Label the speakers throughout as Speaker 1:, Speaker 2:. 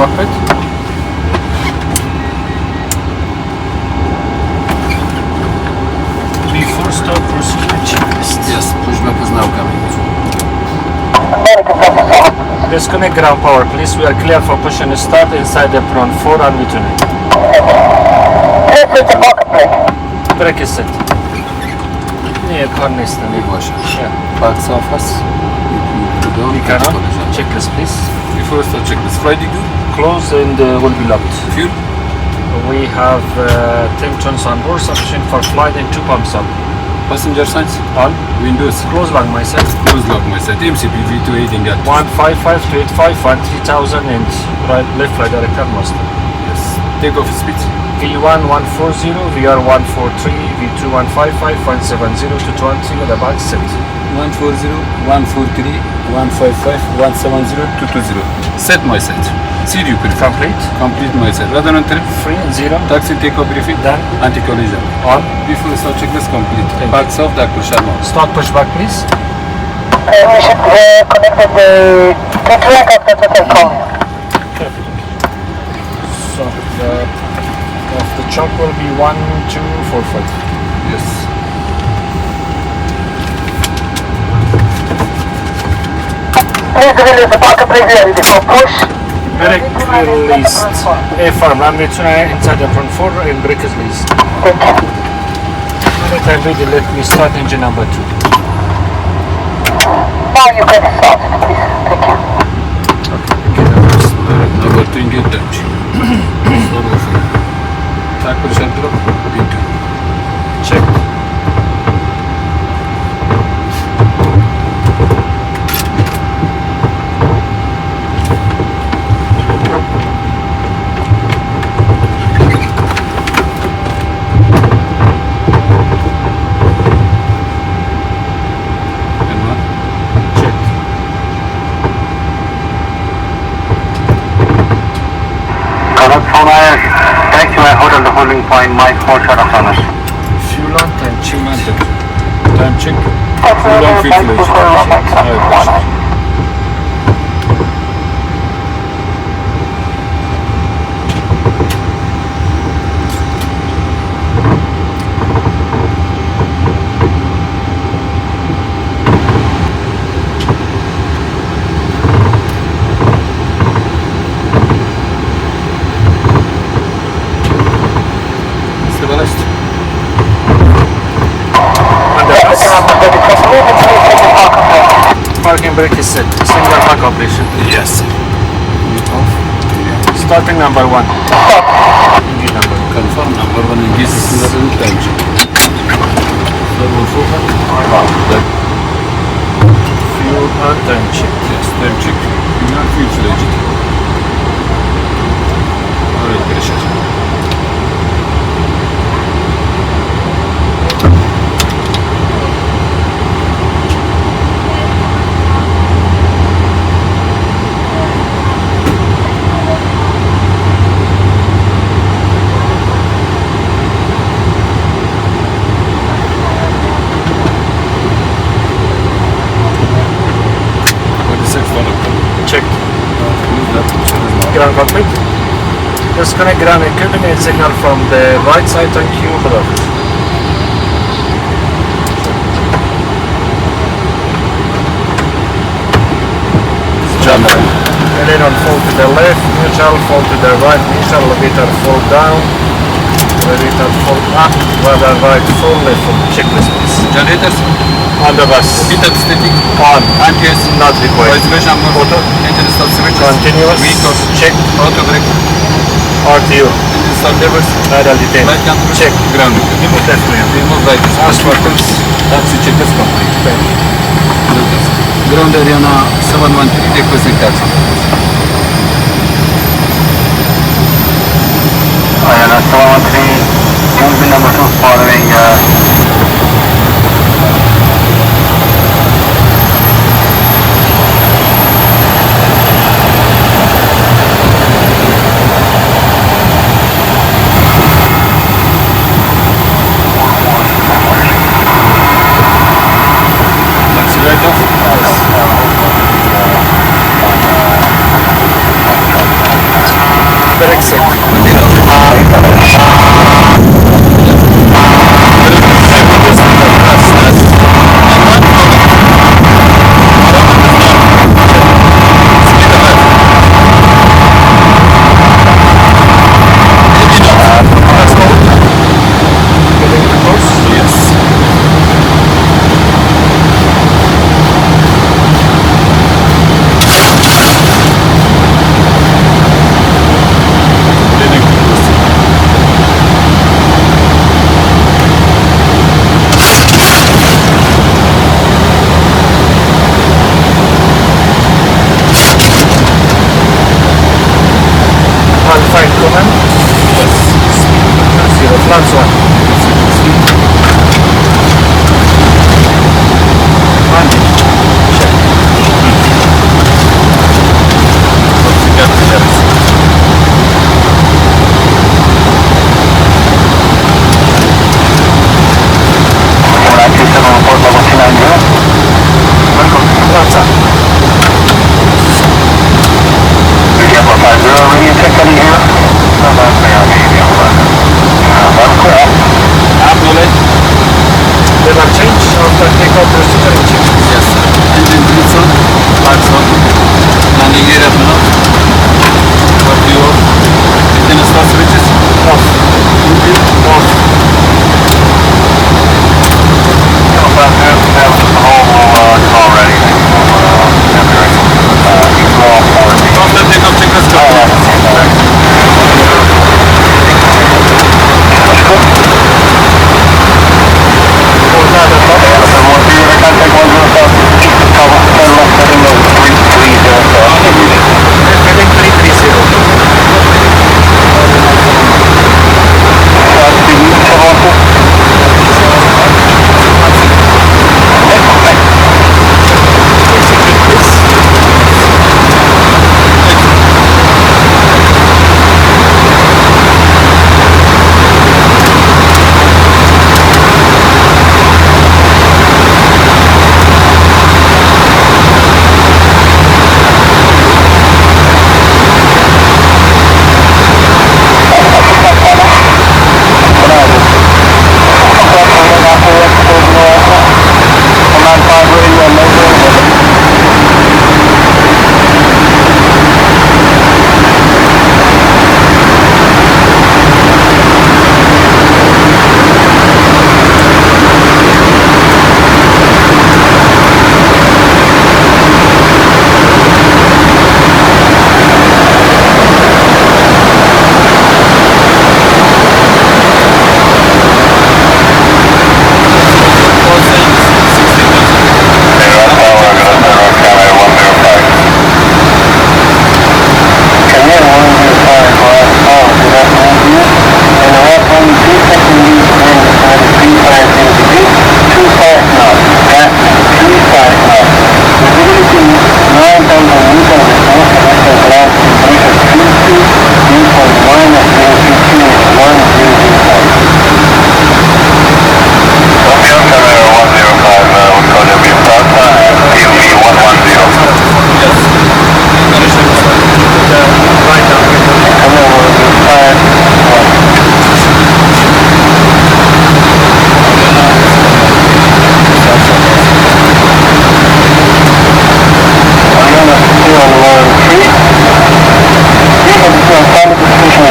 Speaker 1: cockpit. Before start procedure checklist.
Speaker 2: Yes, pushback is now coming.
Speaker 1: Disconnect ground power, please. We are clear for push and start inside the apron 4 and mutiny. Brake is set. Nie, cornice to nie. Yeah.
Speaker 2: Park surface.
Speaker 1: We cannot. Checklist, please.
Speaker 2: Before start checklist. Friday good.
Speaker 1: Close and will be locked.
Speaker 2: Fuel.
Speaker 1: We have 10 tons on board, sufficient for flight and 2 pumps up.
Speaker 2: Passenger signs.
Speaker 1: On.
Speaker 2: Windows.
Speaker 1: Close lock, my side.
Speaker 2: Close lock my side. MCP V28 India.
Speaker 1: 155 to 85 and 3000 and right, left right direct turn master.
Speaker 2: Yes. Take off speed.
Speaker 1: V1 140, VR 143, V2 155, 170 to 20 with the back set.
Speaker 2: 140, 143, 155, 170, 220. Set my side. Seat you could
Speaker 1: Complete.
Speaker 2: complete my side. Radar on trip.
Speaker 1: 3 and 0.
Speaker 2: Taxi takeoff briefing.
Speaker 1: Done.
Speaker 2: Anti-collision.
Speaker 1: On.
Speaker 2: Before start checklist complete.
Speaker 1: Thank
Speaker 2: Park south, Dr. Sharma.
Speaker 1: Start pushback, please.
Speaker 3: We should connect with the track after the call.
Speaker 1: So the chunk will be 1, 2, 4, 5.
Speaker 2: Yes.
Speaker 3: Please release the backup ready for push.
Speaker 1: Brake released. A-firm, runway 29 inside the front 4 and brake is released.
Speaker 3: Thank you.
Speaker 1: Anytime ready, let me start engine number 2.
Speaker 3: Now you can start it, please. Thank you.
Speaker 2: Number 2 engage touch. Dr. Sharma. Into.
Speaker 1: Check.
Speaker 3: Hotel the holding point, Mike 4 shot of honors.
Speaker 1: Fuel on time check.
Speaker 2: Time check. Fuel on fuel fluid.
Speaker 1: Parking brake is set. Single park operation.
Speaker 2: Yes.
Speaker 1: Starting number 1. Engine number 1.
Speaker 2: Confirm number 1 engage single time check.
Speaker 1: Fuel on time check.
Speaker 2: Yes, time check. Fuel on fuel fluid. Oil pressure.
Speaker 1: Checked. Ground cockpit. Disconnect ground equipment and signal from the right side. Thank you for that. Aileron fall to the left, neutral fall to the right, neutral elevator fall down, elevator fall up, radar right fall left. Checklist please.
Speaker 2: Generators.
Speaker 1: On the bus.
Speaker 2: Heat up static.
Speaker 1: On.
Speaker 2: Anti-air.
Speaker 1: Not required.
Speaker 2: Vibration motor. Engine start switch.
Speaker 1: Continuous.
Speaker 2: Vehicles.
Speaker 1: Check.
Speaker 2: Auto brake.
Speaker 1: RTO.
Speaker 2: Engine start levers.
Speaker 1: Radar detail.
Speaker 2: Light control.
Speaker 1: Check.
Speaker 2: Ground.
Speaker 1: Remove that plan.
Speaker 2: Remove light.
Speaker 1: Transporters.
Speaker 2: Taxi check is complete. Ground area na 713 deposit taxi.
Speaker 3: Ayana 713, moving number 2 following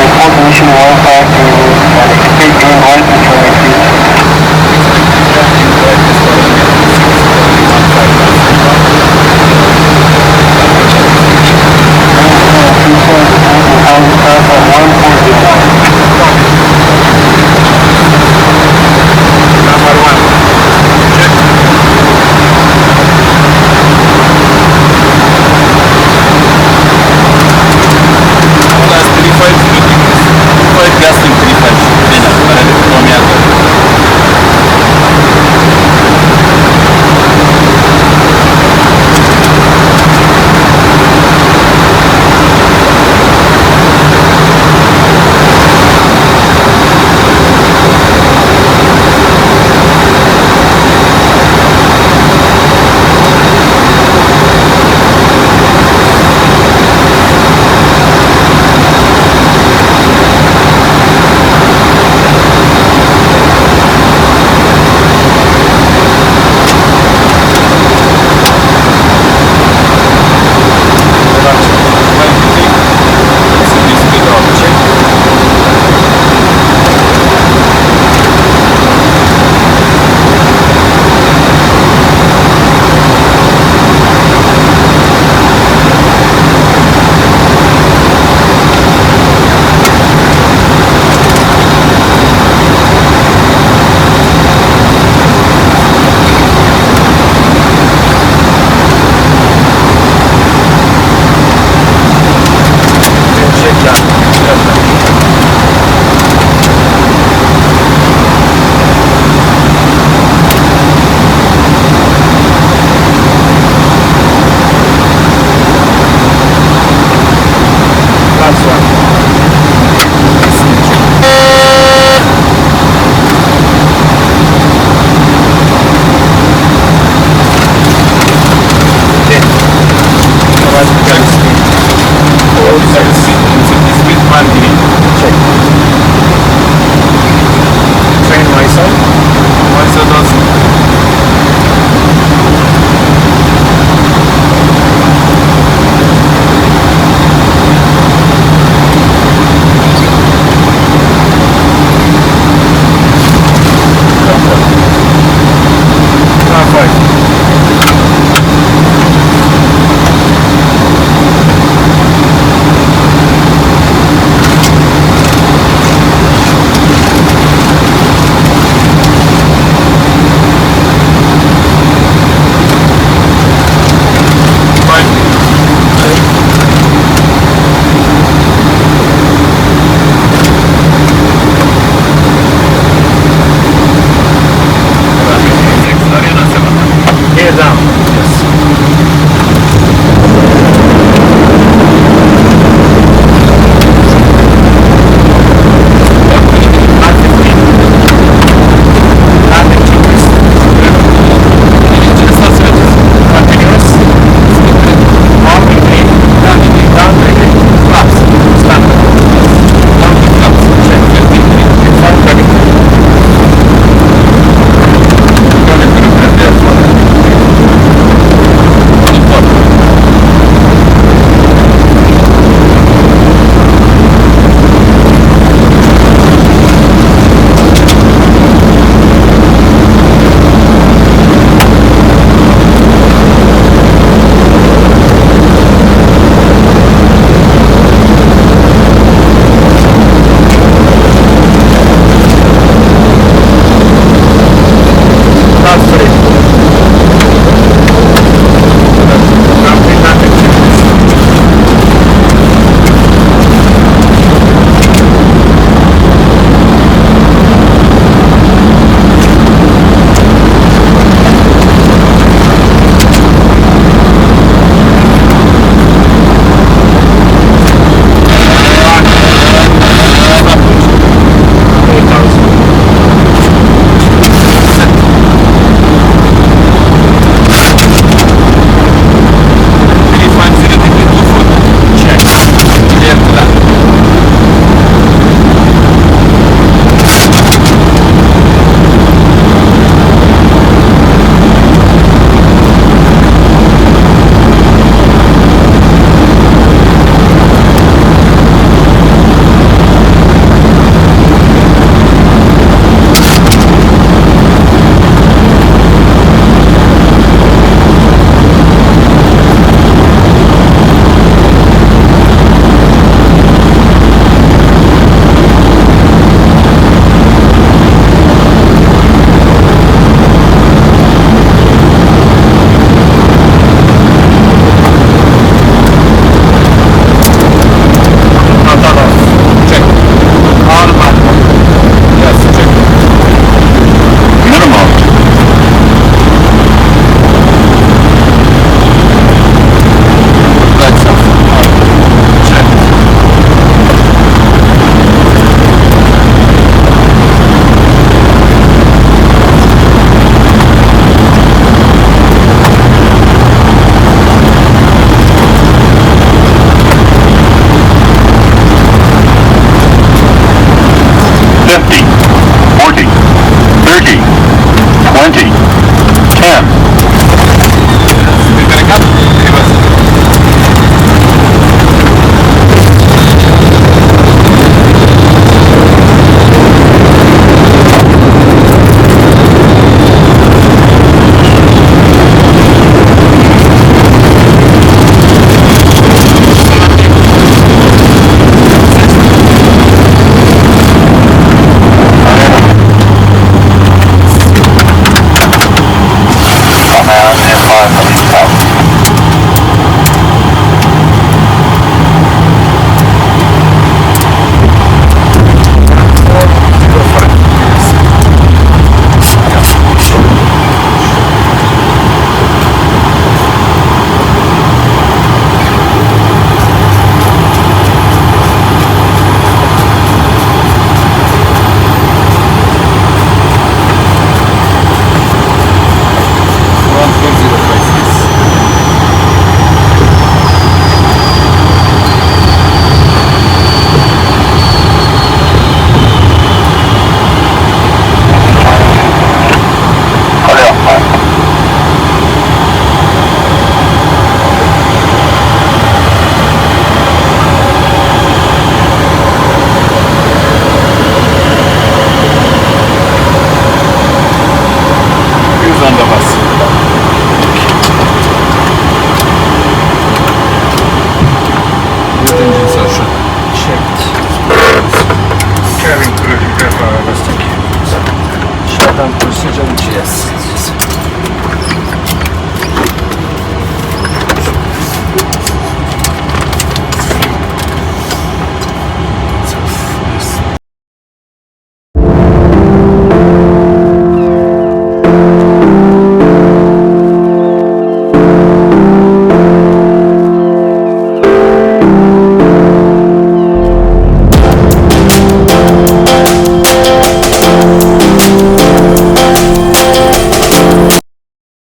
Speaker 3: Report mission 152 and expect green light